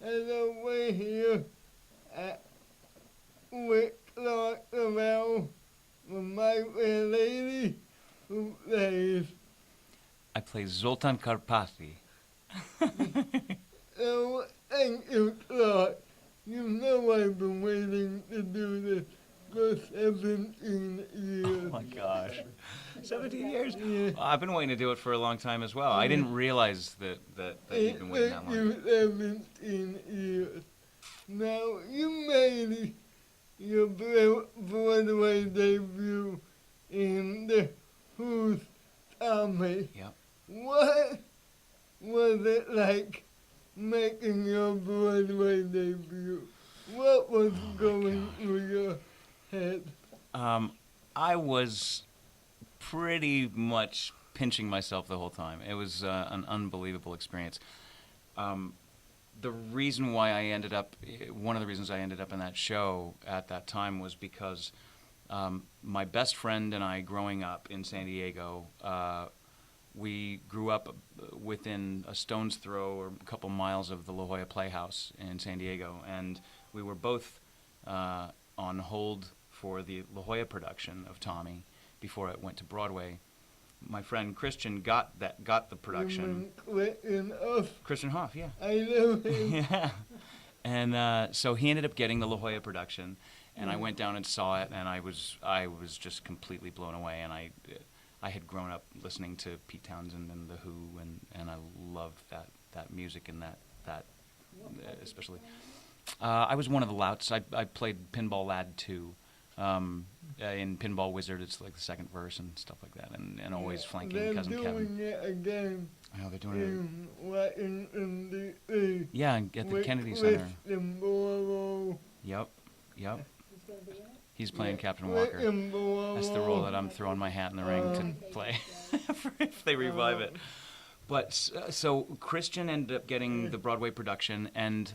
and over here at with Clarke Thorell, my fair lady, who plays. I play Zoltan Karpati. Oh, thank you, Clarke. You know I've been waiting to do this for 17 years. Oh my gosh. 17 years? Yeah. I've been waiting to do it for a long time as well. I didn't realize that you've been waiting that Thank long. you, 17 years. Now, you made your Broadway debut in The Who's Tommy. Yep. What was it like making your Broadway debut? What was going through your head? I was pretty much pinching myself the whole time. It was an unbelievable experience. The reason why one of the reasons I ended up in that show at that time was because my best friend and I, growing up in San Diego, we grew up within a stone's throw or a couple miles of the La Jolla Playhouse in San Diego, and we were both on hold for the La Jolla production of Tommy before it went to Broadway. My friend Christian got the production. Christian Hoff, yeah. I know him. Yeah. And so he ended up getting the La Jolla production, and I went down and saw it, and I was just completely blown away. And I had grown up listening to Pete Townsend and The Who, and I loved that music and that especially. I was one of the louts. I played Pinball Lad 2. In Pinball Wizard, it's like the second verse and stuff like that, and always flanking Cousin Kevin. They're doing it again. Oh, they're doing it. Washington, D.C. Yeah, and at the Kennedy Center. Yep. He's playing Captain Walker. That's the role that I'm throwing my hat in the ring to play if they revive it. But so Christian ended up getting the Broadway production, and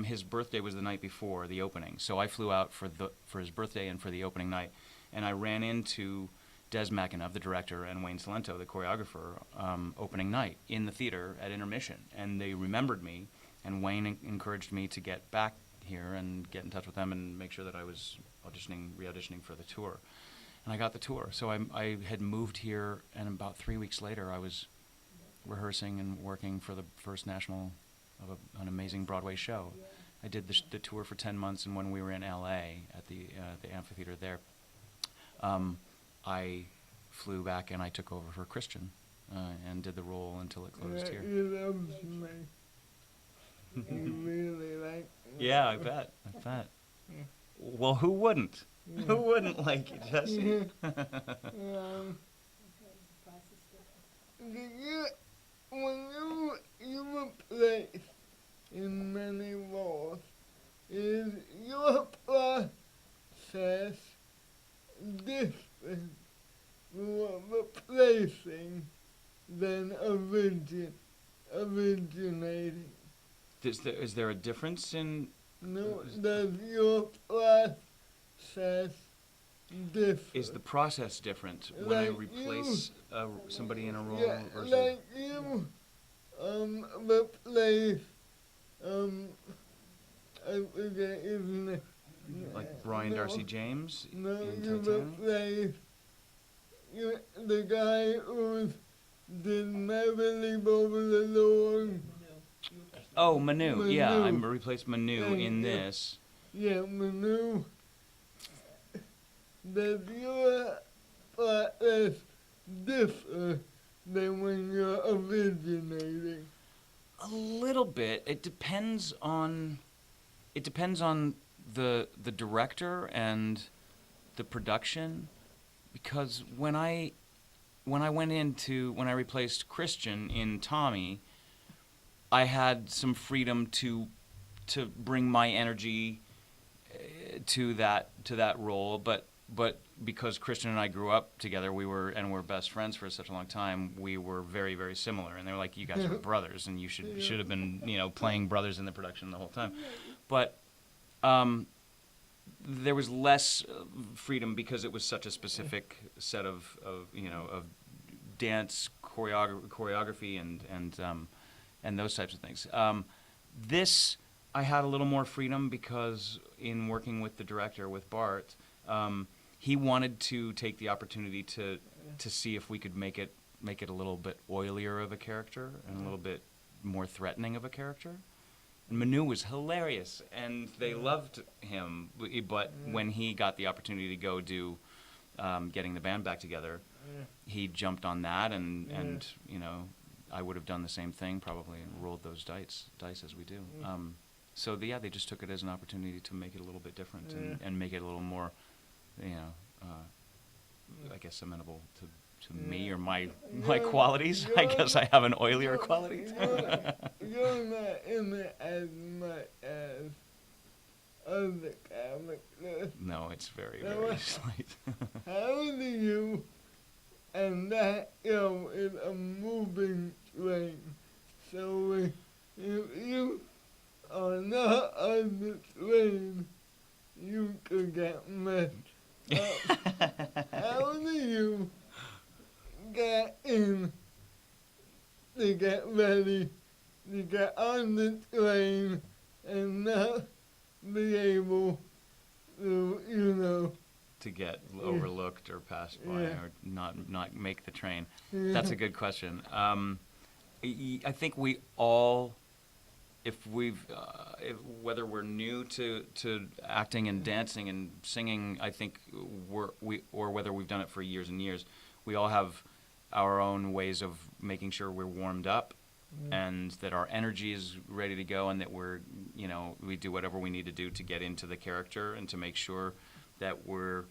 his birthday was the night before the opening. So I flew out for his birthday and for the opening night, and I ran into Des McAnuff, the director, and Wayne Salento, the choreographer, opening night in the theater at intermission. And they remembered me, and encouraged me to get back here and get in touch with them and make sure that I was re-auditioning for the tour. And I got the tour. So I had moved here, and about 3 weeks later I was rehearsing and working for the first national of an amazing Broadway show. I did the tour for 10 months, and when we were in L.A. at the amphitheater there, I flew back and I took over for Christian and did the role until it closed here. He loves me. He really likes me. Yeah, I bet. Well, who wouldn't? Yeah. Who wouldn't like you, Jesse? When you were placed in many roles, is your process different from replacing than originating? Is there a difference in... No, does your process differ? Is the process different when I replace somebody in a role? Yeah, versus... like you replace, I forget his name. Like Brian Darcy James No, in you Titanic? replace the guy who did Never Leave Over the Lawn. Oh, Manu. Yeah, I Manu. replaced Manu in this. Yeah, Manu. Does your process differ than when you're originating? A little bit. It depends on the director and the production, because when I replaced Christian in Tommy, I had some freedom to bring my energy to that role, but because Christian and I grew up together, we're best friends for such a long time, we were very, very similar. And they were like, you guys are brothers, and you should have been, playing brothers in the production the whole time. But there was less freedom because it was such a specific set of dance choreography and those types of things. This I had a little more freedom because in working with the director, with Bart, he wanted to take the opportunity to see if we could make it a little bit oilier of a character and a little bit more threatening of a character. And Manu was hilarious, and they loved him. But when he got the opportunity to go do getting the band back together, he jumped on that, and you know, I would have done the same thing probably and rolled those dice as we do. So they just took it as an opportunity to make it a little bit different and make it a little more, you know, I guess amenable to me or my qualities. I guess I have an oilier quality. You're not in it as much as other characters. No, it's very, very slight. How do you, and that, you know, is a moving train. So if you are not on the train, you could get messed up. How do you get in to get ready to get on the train and not be able to, you know, to get overlooked or passed by or not make the train? That's a good question. I think we all, if whether we're new to acting and dancing and singing, I think or whether we've done it for years and years, we all have our own ways of making sure we're warmed up and that our energy is ready to go, and that we do whatever we need to do to get into the character and to make sure that we're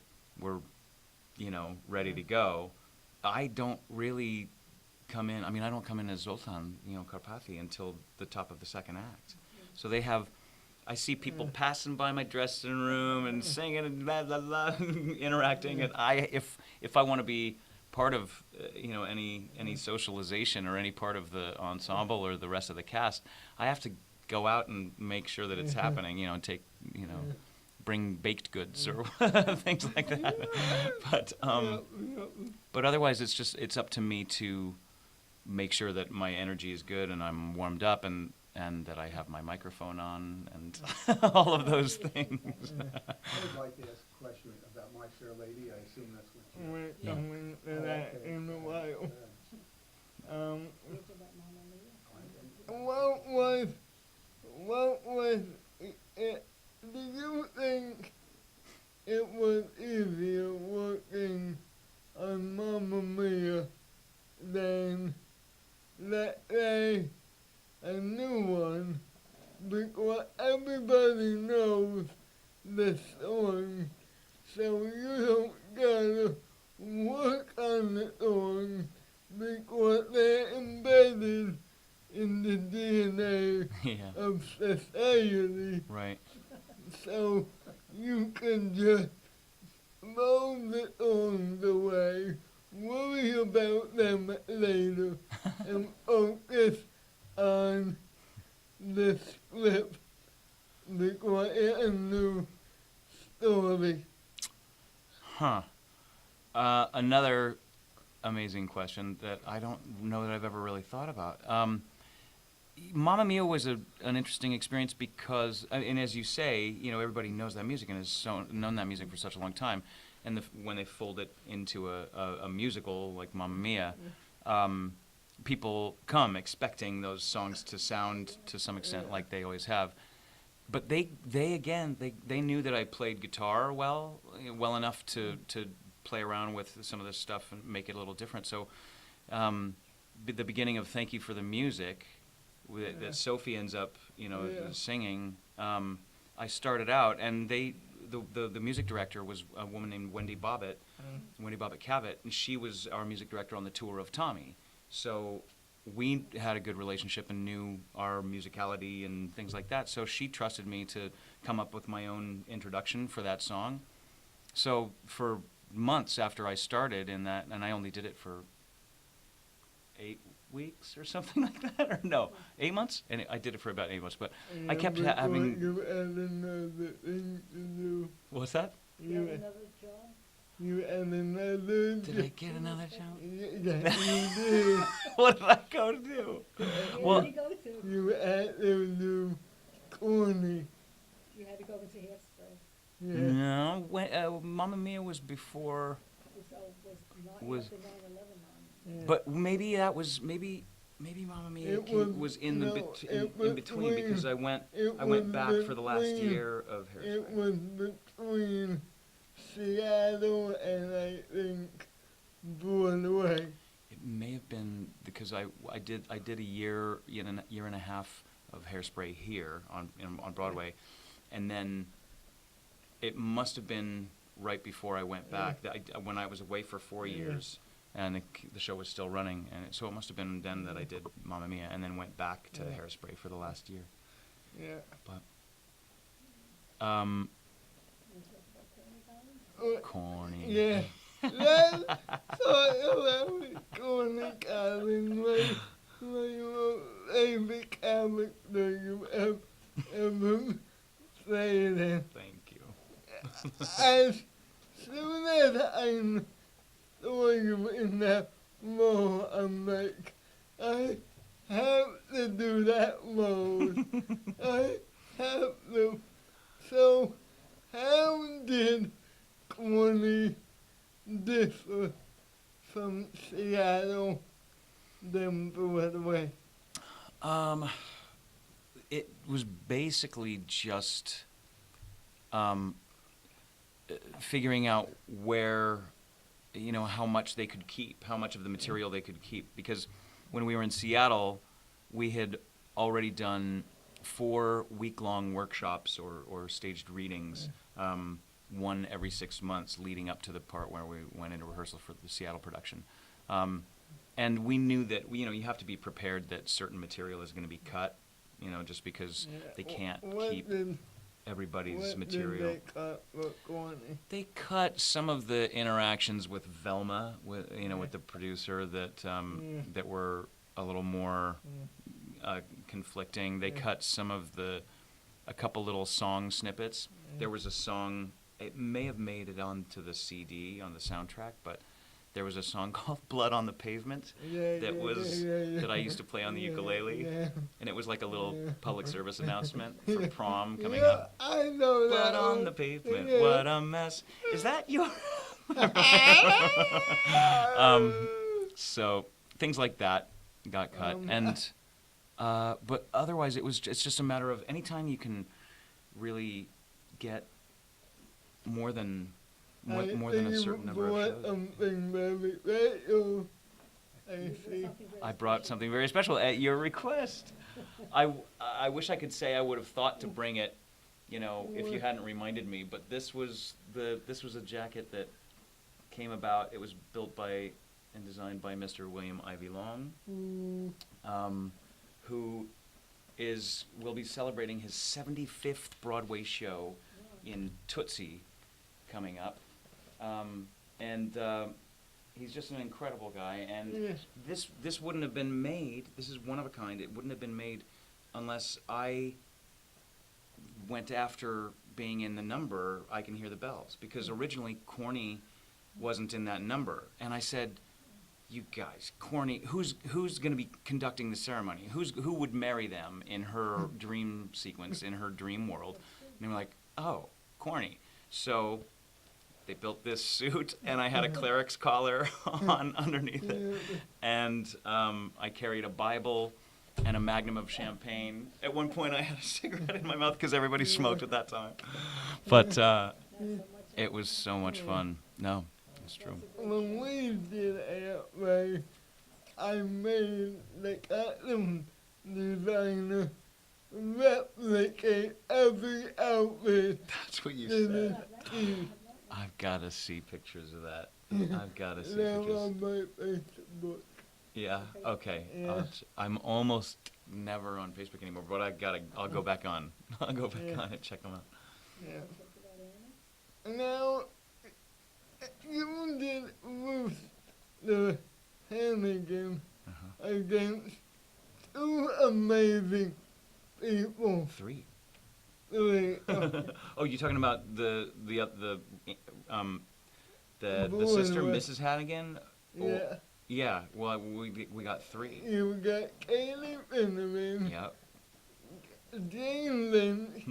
ready to go. I don't really come in. I mean, I don't come in as Zoltan, Karpathy until the top of the second act. So I see people passing by my dressing room and singing and blah blah blah, interacting, and if I want to be part of any socialization or any part of the ensemble or the rest of the cast, I have to go out and make sure that it's happening. Take bring baked goods or things like that. But otherwise, it's up to me to make sure that my energy is good and I'm warmed up and that I have my microphone on and all of those things. I would like to ask a question about My Fair Lady. I assume that's what you... We're coming to that in a while. What was it? Do you think it was easier working on Mamma Mia than, let's say, a new one? Because everybody knows the song, so you don't gotta work on the song because they're embedded in the DNA of society. Right. So you can just throw the songs away, worry about them later, and focus on the script because it's a new story. Another amazing question that I don't know that I've ever really thought about. Mamma Mia was an interesting experience because, and as you say, everybody knows that music and has known that music for such a long time. And when they fold it into a musical like Mamma Mia, people come expecting those songs to sound to some extent like they always have. But they knew that I played guitar well enough to play around with some of this stuff and make it a little different. So the beginning of Thank You for the Music, that Sophie ends up, singing. I started out, and the music director was a woman named Wendy Bobbitt Cavett, and she was our music director on the tour of Tommy. So we had a good relationship and knew our musicality and things like that. So she trusted me to come up with my own introduction for that song. So for months after I started in that, and I only did it for 8 weeks or something like that, or no, 8 months? And I did it for about 8 months, but I kept having... You had another thing to do. What's that? You had another job? You had another job. Did I get another job? Yeah, you did. What did I go to do? Where did you go to? You had to do corn No, Mamma Mia was before. Was but maybe that was maybe Mamma Mia was in the in between because I went back for the last year of Hairspray. It was between Seattle and I think Broadway. It may have been because I did a year and a half of Hairspray here on Broadway, and then it must have been right before I went back. When I was away for 4 years, and the show was still running, and so it must have been then that I did Mamma Mia, and then went back to Hairspray for the last year. Yeah. But corny. Yeah. Let's talk about corny, Colin. Like your favorite character you ever played in. Thank you. As soon as I saw you in that role, I'm like, I have to do that role. I have to. So, how did Corny differ from Seattle than Broadway? It was basically just figuring out where, how much they could keep, how much of the material they could keep. Because when we were in Seattle, we had already done 4 week-long workshops or staged readings, one every 6 months leading up to the part where we went into rehearsal for the Seattle production. And we knew that, you have to be prepared that certain material is going to be cut, just because they can't keep everybody's material. Did they cut for Corny? They cut some of the interactions with Velma, with the producer that were a little more conflicting. They cut some of a couple little song snippets. There was a song, it may have made it onto the CD on the soundtrack, but there was a song called "Blood on the Pavement" that I used to play on the ukulele, and it was like a little public service announcement for prom coming up. I know that. Blood on the pavement, what a mess. Is that your? So things like that got cut, and but otherwise it's just a matter of anytime you can really get more than a certain number of shows. I brought something very special at your request. I wish I could say I would have thought to bring it, if you hadn't reminded me. But this was a jacket that came about. It was built by and designed by Mr. William Ivy Long, who will be celebrating his 75th Broadway show in Tootsie coming up. And he's just an incredible guy, and this wouldn't have been made. This is one of a kind. It wouldn't have been made unless I went after being in the number I Can Hear the Bells, because originally Corny wasn't in that number, and I said, "You guys, Corny, who's going to be conducting the ceremony? Who would marry them in her dream sequence, in her dream world?" And they were like, "Oh, Corny." So they built this suit, and I had a cleric's collar on underneath it, and I carried a Bible and a magnum of champagne. At one point, I had a cigarette in my mouth because everybody smoked at that time. But it was so much fun. No, it's true. When we did Airway, I made the costume designer replicate every outfit. That's what you said. I've got to see pictures of that. I've got to see pictures. On my Facebook. Yeah. Okay. Yeah. I'm almost never on Facebook anymore, but I'll go back on. I'll go back on and check them out. Yeah. Now, you did Ruth the Hannigan against 2 amazing people. 3. 3. Oh, you're talking about the sister, Mrs. Hannigan? Yeah. Yeah. Well, we got 3. You got Katie Finneran. Yep. Jane Lynch.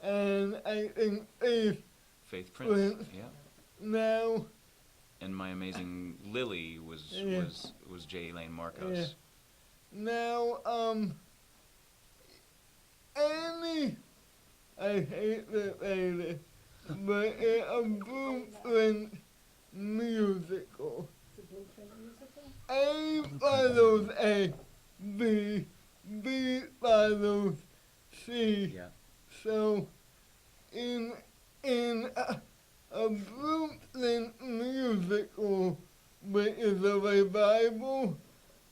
and I think Faith Prince. Prince. Yeah. Now, And My Amazing Lily Yeah. was J. Elaine Marcos. Yeah. now, Annie, I hate to say this, but it's a Brooklyn musical. It's a Blueprint musical? A follows A, B follows C. Yeah. So, in a Brooklyn musical, which is a revival,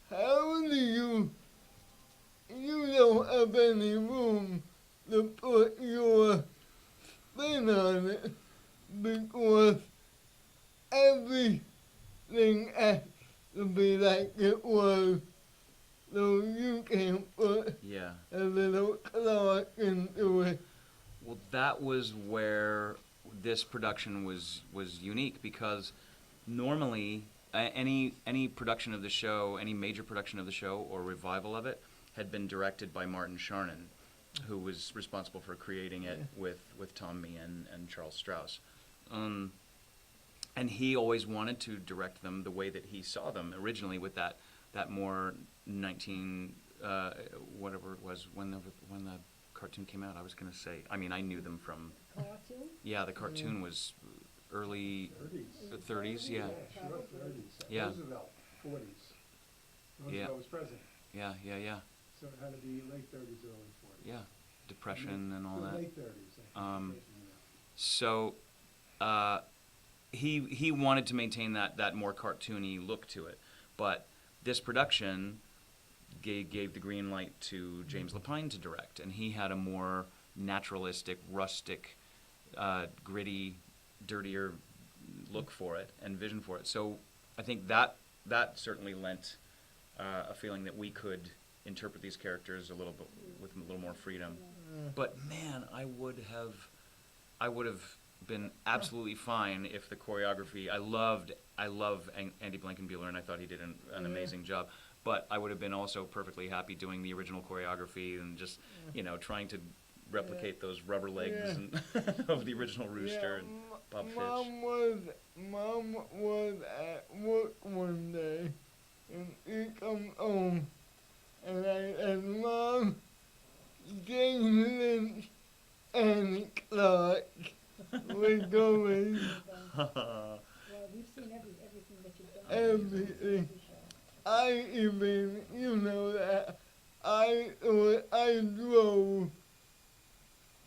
how do you don't have any room to put your spin on it because everything has to be like it was. So you can't put Yeah. a little Clarke into it. Well, that was where this production was unique, because normally any production of the show, any major production of the show or revival of it, had been directed by Martin Charnin, who was responsible for creating it with Tom Meehan and Charles Strauss. And he always wanted to direct them the way that he saw them originally, with that more 19 whatever it was when the cartoon came out. I was going to say, I mean, I knew them from Cartoon? the cartoon was early 30s, yeah. Sure, 30s. Yeah. Roosevelt, 40s. Yeah. Roosevelt was president, Yeah. so it had to be late 30s, early 40s. Yeah. Depression and all The that. late 30s, I think. So he wanted to maintain that more cartoony look to it, but this production gave the green light to James Lapine to direct, and he had a more naturalistic, rustic, gritty, dirtier look for it and vision for it. So I think that certainly lent a feeling that we could interpret these characters a little bit with a little more freedom. But man, I would have been absolutely fine if the choreography. I love Andy Blankenbuehler, and I thought he did an amazing job. But I would have been also perfectly happy doing the original choreography and just trying to replicate those rubber legs and of the original Rooster and Bob Fitch. Mom was at work one day, and she come home, and I said, Mom, James Lynch and Clarke, we're going Well, we've seen everything that you've done. everything. I even, that I drove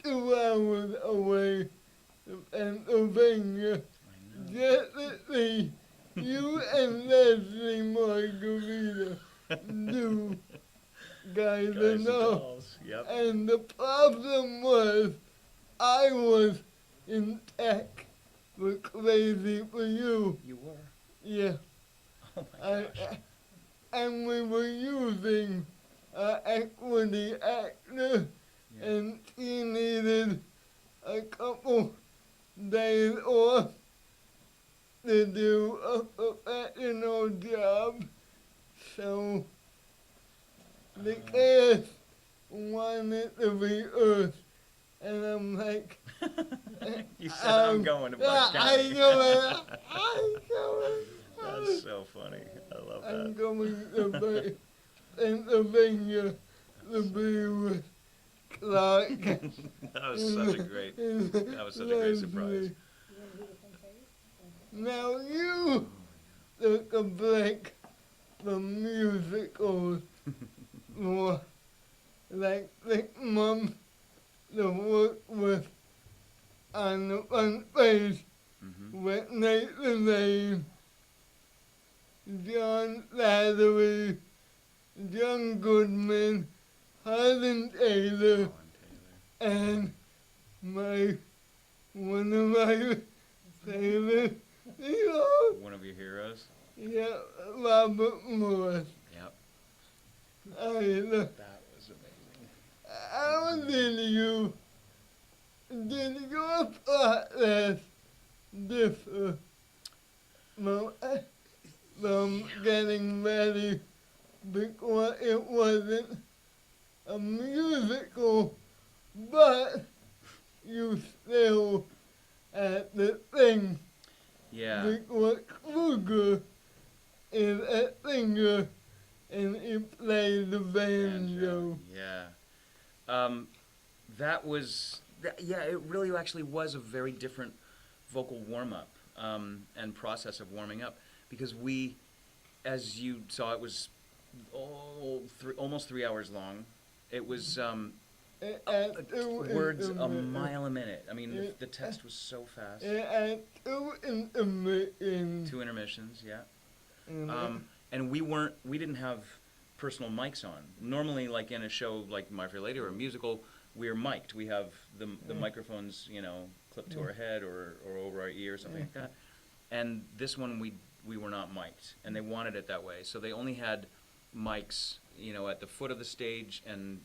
2 hours away to Pennsylvania just to see you and Leslie Margarita do Guys and Dolls. Yep. And the problem was, I was in tech for Crazy for You. You were. Yeah. Oh my gosh. And we were using equity actor, and he needed a couple days off to do a professional job. So the cast wanted to be us, and I'm like, You said I'm going to Bucks County. I'm going. That's so funny. I love I'm that. going to Pennsylvania to be with Clarke. That was such a great surprise. You want to do the thing, Now you took a break from musicals for like 6 months to work with on the front page with Nathan Lane, John Slattery, John Goodman, Helen Taylor, and one of my favorite heroes, One of your heroes. Robert Morris. Yep. That was amazing. How did your process differ from getting ready, because it wasn't a musical, but still at the thing. Yeah. Because Kruger is a singer and he plays the banjo. Yeah. That was, yeah, it really actually was a very different vocal warm-up and process of warming up, because we, as you saw, it was almost 3 hours long. It was words a mile a minute. I mean, the text was so fast. And two intermissions. 2 intermissions, yeah. And we didn't have personal mics on. Normally, like in a show like My Fair Lady or a musical, we're mic'd. We have the microphones, you know, clipped to our head or over our ear or something like that. And this one, we were not mic'd, and they wanted it that way. So they only had mics, you know, at the foot of the stage and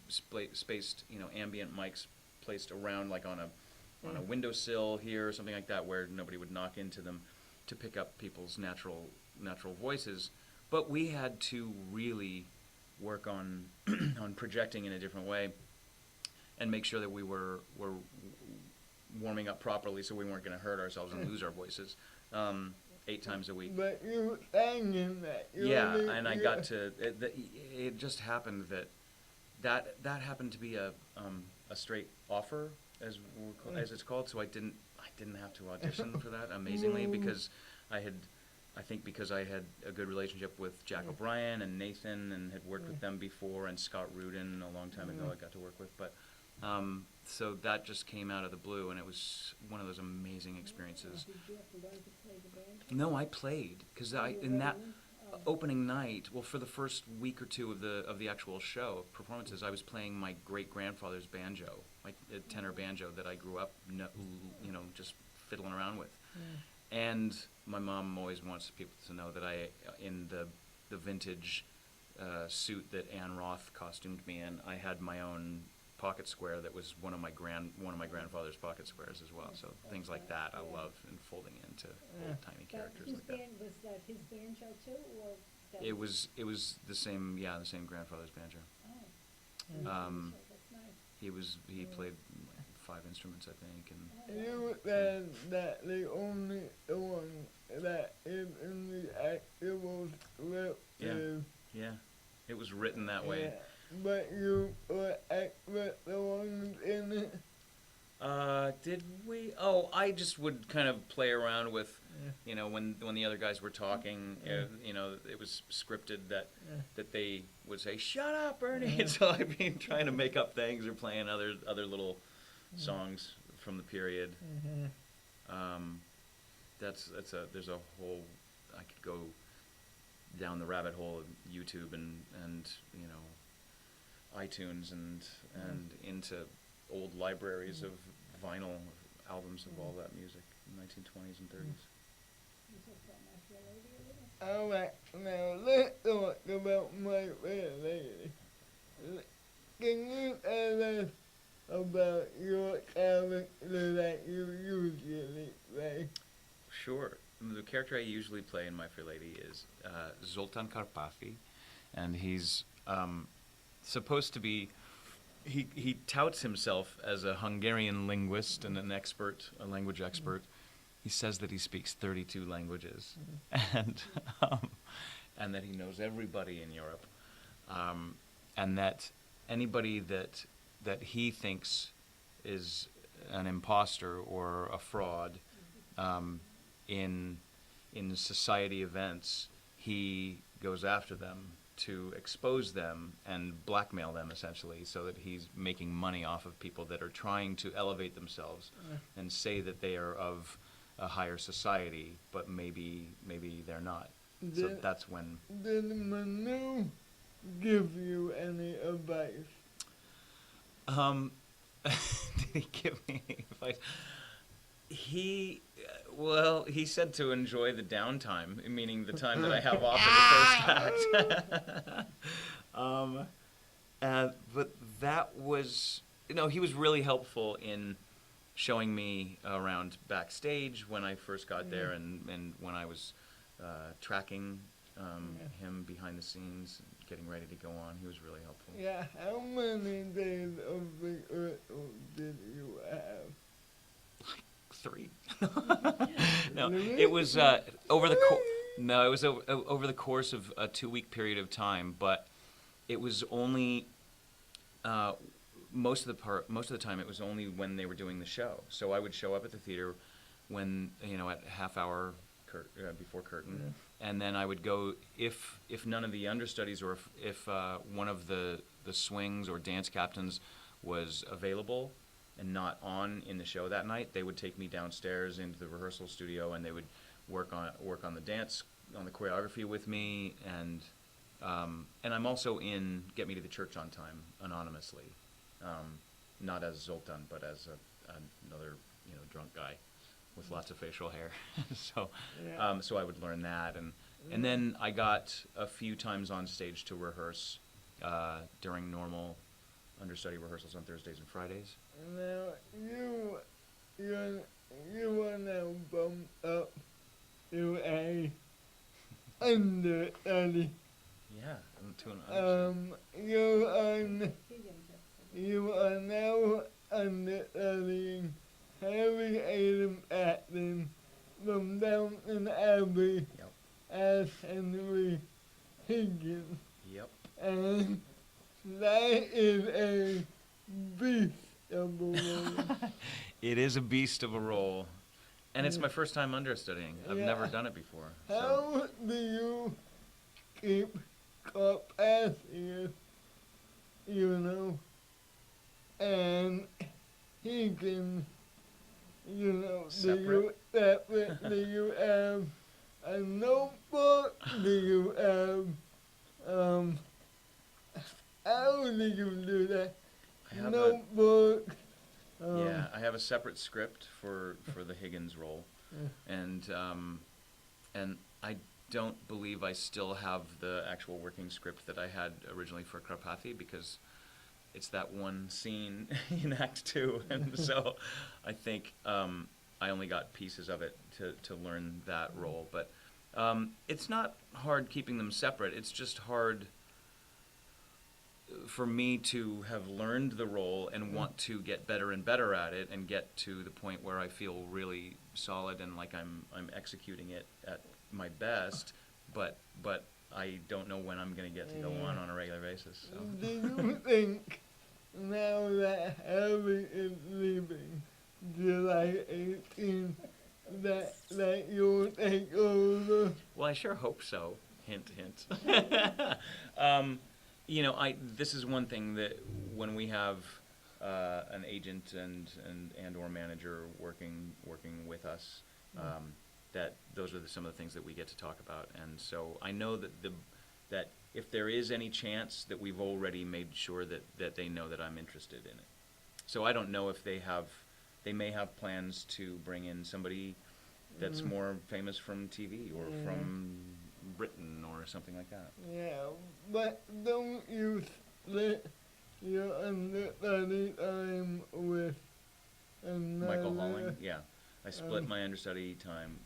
spaced, you know, ambient mics placed around, like on a windowsill here or something like that, where nobody would knock into them, to pick up people's natural voices. But we had to really work on on projecting in a different way and make sure that we were warming up properly, so we weren't going to hurt ourselves and lose our voices 8 times a week. But you sang in that. And I got to. It just happened that happened to be a straight offer, as it's called. So I didn't have to audition for that, amazingly, because I had a good relationship with Jack O'Brien and Nathan, and had worked with them before, and Scott Rudin a long time ago I got to work with. But so that just came out of the blue, and it was one of those amazing experiences. Did you have to learn to play the banjo? No, I played, because in that opening night, well, for the first week or two of the actual show performances, I was playing my great grandfather's banjo, my tenor banjo that I grew up, you know, just fiddling around with. And my mom always wants people to know that I, in the vintage suit that Anne Roth costumed me in, I had my own pocket square that was one of my grandfather's pocket squares as well. So things like that I love, and folding into little tiny characters like that. Was that his banjo too, or? It was the same grandfather's banjo. Oh. That's nice. He played 5 instruments, I think, and You said that the only one that is in the actual script is. Yeah, it was written that way. Yeah, but you were the ones in it. Did we? Oh, I just would kind of play around with, you know, when the other guys were talking, you know, it was scripted that they would say, "Shut up, Ernie." And so I'd be trying to make up things or playing other little songs from the period. There's a whole, I could go down the rabbit hole of YouTube and you know, iTunes and into old libraries of vinyl albums of all that music in the 1920s and 30s. You talked about My Fair Lady a little? All right, now let's talk about My Fair Lady. Can you tell us about your character that you usually play? Sure. The character I usually play in My Fair Lady is Zoltan Karpathy, and he's supposed to be. He touts himself as a Hungarian linguist and a language expert. He says that he speaks 32 languages, and that he knows everybody in Europe, and that anybody that he thinks is an imposter or a fraud in society events, he goes after them to expose them and blackmail them, essentially, so that he's making money off of people that are trying to elevate themselves and say that they are of a higher society, but maybe they're not. So that's when. Did Manu give you any advice? Did he give me any advice? He said to enjoy the downtime, meaning the time that I have off in the first act. But that was, he was really helpful in showing me around backstage when I first got there, and when I was tracking him behind the scenes, getting ready to go on. He was really helpful. Yeah, how many days of rehearsal did you have? 3. No, it was over the over the course of a 2-week period of time, but it was only most of the time it was only when they were doing the show. So I would show up at the theater when, at half hour before curtain, and then I would go if none of the understudies or if one of the swings or dance captains was available and not on in the show that night, they would take me downstairs into the rehearsal studio and they would work on the dance, on the choreography with me, and I'm also in Get Me to the Church on Time anonymously, not as Zoltan but as another drunk guy with lots of facial hair. So so I would learn that, and then I got a few times on stage to rehearse during normal understudy rehearsals on Thursdays and Fridays. Now you are now bumped up to a understudy. Yeah, I'm to an understudy. You are now understudying Harry Adam Acton from Downton Abbey as Henry Higgins. Yep. And that is a beast of a role. It is a beast of a role. And it's my first time understudying. I've never done it before. How do you keep Carpathian, and Higgins, Separate? Do you have a notebook? Do you have, how do you do that? Notebook. Yeah, I have a separate script for the Higgins role, and I don't believe I still have the actual working script that I had originally for Carpathy, because it's that one scene in Act 2, and so I think I only got pieces of it to learn that role. But it's not hard keeping them separate. It's just hard for me to have learned the role and want to get better and better at it and get to the point where I feel really solid and like I'm executing it at my best, but I don't know when I'm going to get to go on a regular basis. So. Do you think now that Harry is leaving July 18th that you'll take over? Well, I sure hope so. Hint, hint. This is one thing that when we have an agent and or manager working with us, that those are some of the things that we get to talk about. And so I know that if there is any chance, that we've already made sure that they know that I'm interested in it. So I don't know if they may have plans to bring in somebody that's more famous from TV or from Britain or something like that. Yeah, but don't you split your understudy time with another? Michael Halling, yeah. I split my understudy time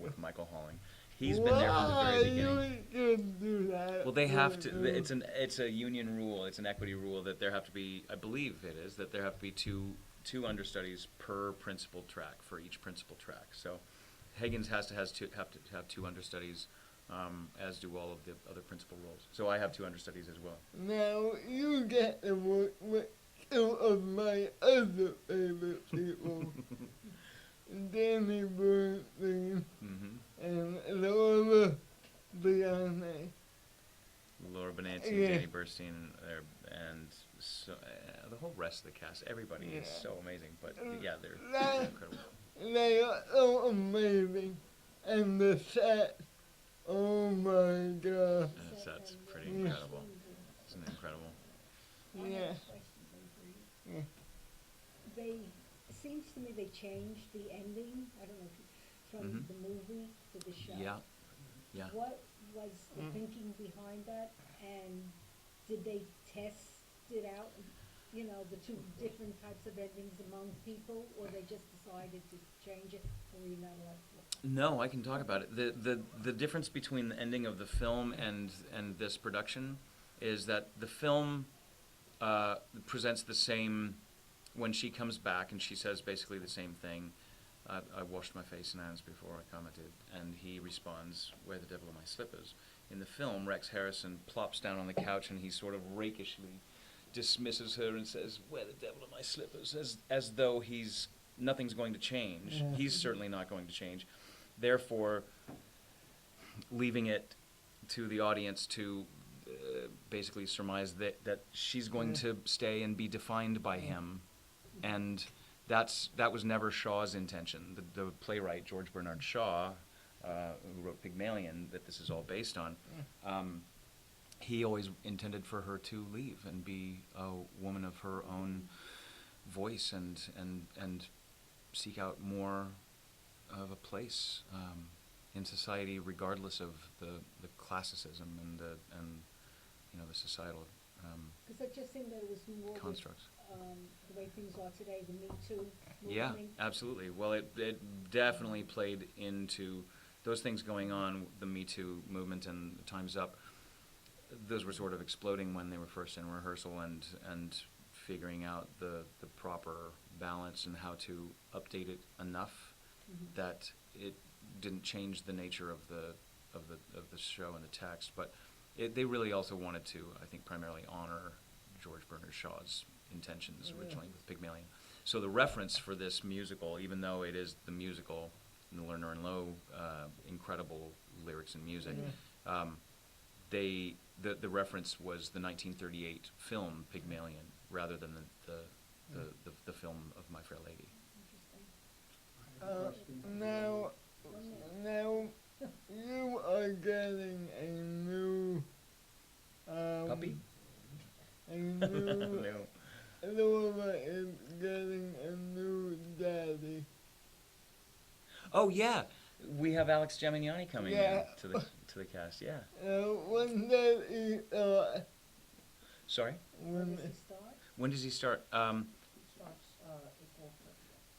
with Michael Halling. He's been there from the very beginning. You can do that. Well, they have to. It's a union rule. It's an equity rule that there have to be. I believe it is that there have to be two understudies per principal track for each principal track. So Higgins have to have 2 understudies, as do all of the other principal roles. So I have 2 understudies as well. Now you get to work with 2 of my other favorite people. Danny Bernstein and Laura Bianchi. Laura Benanti, Danny Bernstein, and so, the whole rest of the cast. Everybody is so amazing. But yeah, they're incredible. They are so amazing. And the set, oh my God. The set's pretty incredible. Isn't it incredible? Yeah. Yeah. It seems to me they changed the ending, I don't know if from the movie to the show. Yeah. What was the thinking behind that, and did they test it out, the 2 different types of endings among people, or they just decided to change it, or you not allowed to? No, I can talk about it. The difference between the ending of the film and this production is that the film presents the same. When she comes back and she says basically the same thing, I washed my face and hands before I commented, and he responds, "Where the devil are my slippers?" In the film, Rex Harrison plops down on the couch and he sort of rakishly dismisses her and says, "Where the devil are my slippers?" As though nothing's going to change. Yeah. He's certainly not going to change. Therefore, leaving it to the audience to basically surmise that she's going to stay and be defined by him, and that was never Shaw's intention. The playwright George Bernard Shaw, who wrote Pygmalion, that this is all based on, he always intended for her to leave and be a woman of her own voice and seek out more of a place in society, regardless of the classicism and the societal Because it just seemed that it was more with, constructs. the way things are today, the Me Too movement. Yeah, absolutely. Well, it definitely played into those things going on, the Me Too movement and Time's Up. Those were sort of exploding when they were first in rehearsal and figuring out the proper balance and how to update it enough that it didn't change the nature of the show and the text. But they really also wanted to, I think, primarily honor George Bernard Shaw's intentions originally with Pygmalion. So the reference for this musical, even though it is the musical, and Lerner and Loewe, incredible lyrics and music, the reference was the 1938 film Pygmalion rather than the film of My Fair Lady. Now you are getting a new Puppy? A new No. Laura is getting a new daddy. Oh yeah, we have Alex Gemignani coming Yeah. in to the cast. Yeah. When did he Sorry. When does it start? When does he start? It starts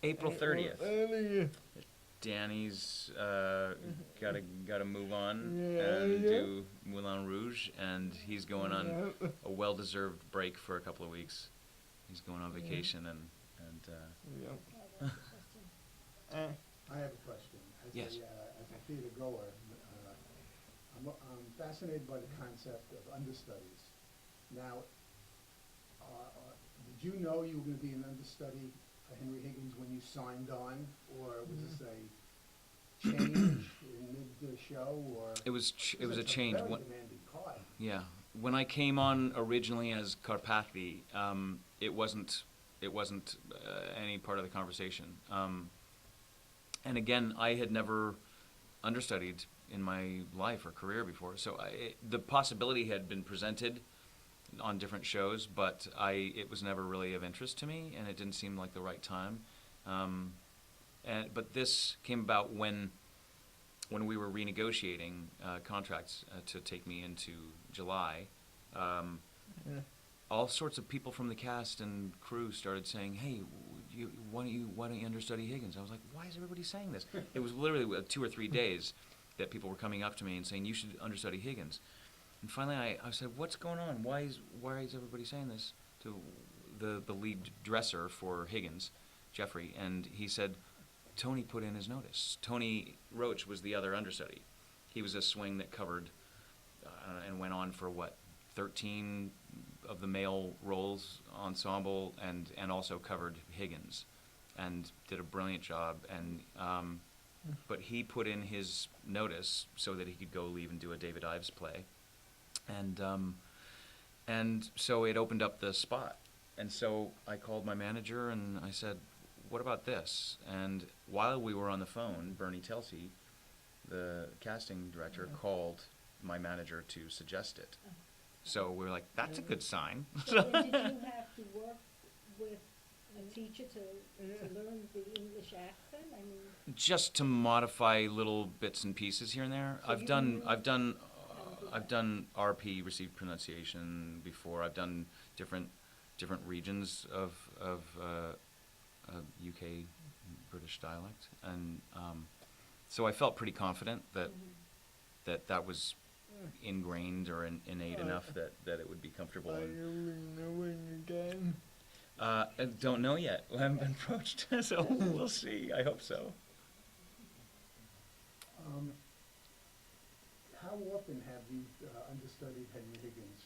April 30th. April 30th. 30th. Danny's gotta move on Yeah, and yeah. do Moulin Rouge, and he's going on a well-deserved break for a couple of weeks. He's going on vacation and Yeah. Oh, that's interesting. I have a question. Yes. As a theater goer, I'm fascinated by the concept of understudies. Now, did you know you were going to be an understudy for Henry Higgins when you signed on, or was this a change in mid-show, or? it was a change. Very When- demanding part. Yeah, when I came on originally as Carpathy, it wasn't any part of the conversation. And again, I had never understudied in my life or career before, so the possibility had been presented on different shows, but it was never really of interest to me, and it didn't seem like the right time. But this came about when we were renegotiating contracts to take me into July. All sorts of people from the cast and crew started saying, "Hey, why don't you understudy Higgins?" I was like, "Why is everybody saying this?" It was literally 2 or 3 days that people were coming up to me and saying, "You should understudy Higgins." And finally, I said, "What's going on? Why is everybody saying this?" To the lead dresser for Higgins, Jeffrey, and he said, "Tony put in his notice." Tony Roach was the other understudy. He was a swing that covered and went on for 13 of the male roles ensemble, and also covered Higgins, and did a brilliant job. And but he put in his notice so that he could go leave and do a David Ives play, and so it opened up the spot. And so I called my manager and I said, "What about this?" And while we were on the phone, Bernie Telsey, the casting director, called my manager to suggest it. So we were like, "That's a good sign." So did you have to work with a teacher to learn the English accent? I mean, Just to modify little bits and pieces here and there. So I've you done knew I've done how to do I've that. done RP, received pronunciation, before. I've done different regions of UK British dialect, and so I felt pretty confident that that was ingrained or innate enough that it would be comfortable. Are you renewing again? I don't know yet. I haven't been approached, so we'll see. I hope so. How often have you understudied Henry Higgins?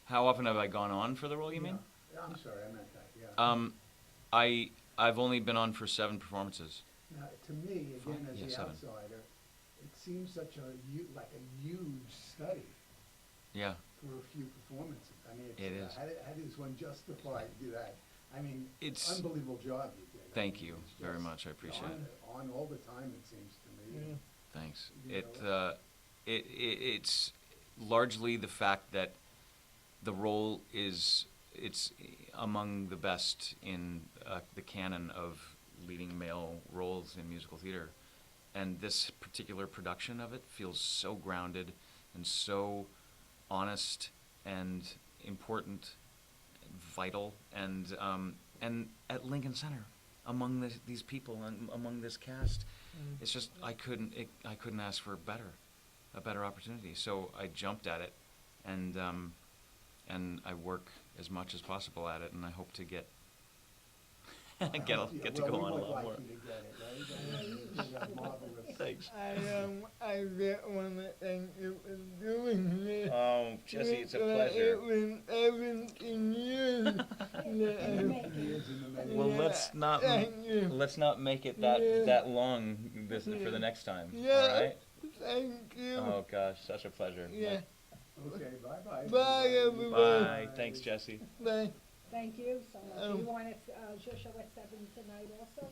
How often have I gone on for the role, you mean? Yeah. I'm sorry, I meant that, yeah. I've only been on for 7 performances. Now, to me, again, as Yeah, the 7. outsider, it seems such like a huge study Yeah. for a few performances. I mean, It is. How does one justify that? I mean, It's- unbelievable job you did. Thank I mean, you it's very just much. I appreciate it. On all the time, it seems to me. Thanks. You know. It's largely the fact that the role it's among the best in the canon of leading male roles in musical theater, and this particular production of it feels so grounded and so honest and important, and vital, and at Lincoln Center among these people and among this cast. It's just I couldn't ask for a better opportunity. So I jumped at it, and I work as much as possible at it, and I hope to get get to go on a lot more. We would like you to get it, right? That's marvelous. Thanks. I just want to thank you for doing this. Jesse, it's a It pleasure. was 17 years. Years in the making. Well, Yeah, let's not make it Yeah. that long for the next time. Yeah. All right. Thank you. Oh gosh, such a pleasure. Yeah. Okay, bye-bye. Bye, everybody. Bye. Thanks, Jesse. Bye. Thank you so much. Do you want to, your show at 7 tonight also?